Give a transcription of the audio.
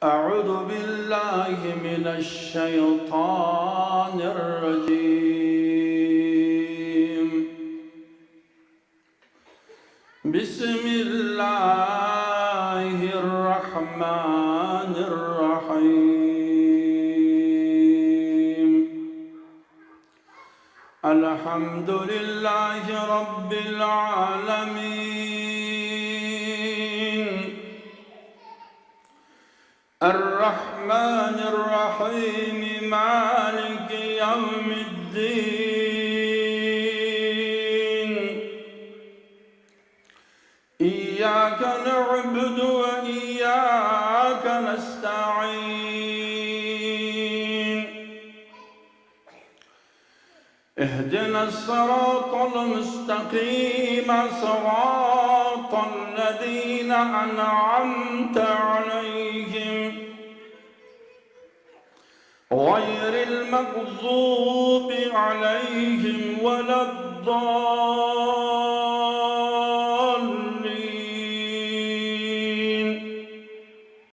أعوذ بالله من الشيطان الرجيم. بسم الله الرحمن الرحيم. الحمد لله رب العالمين، الرحمن الرحيم، مالك يوم الدين. إياك نعبد وإياك نستعين. اهدنا الصراط المستقيم، صراط الذين أنعمت عليهم غير المغضوب عليهم ولا الضالين.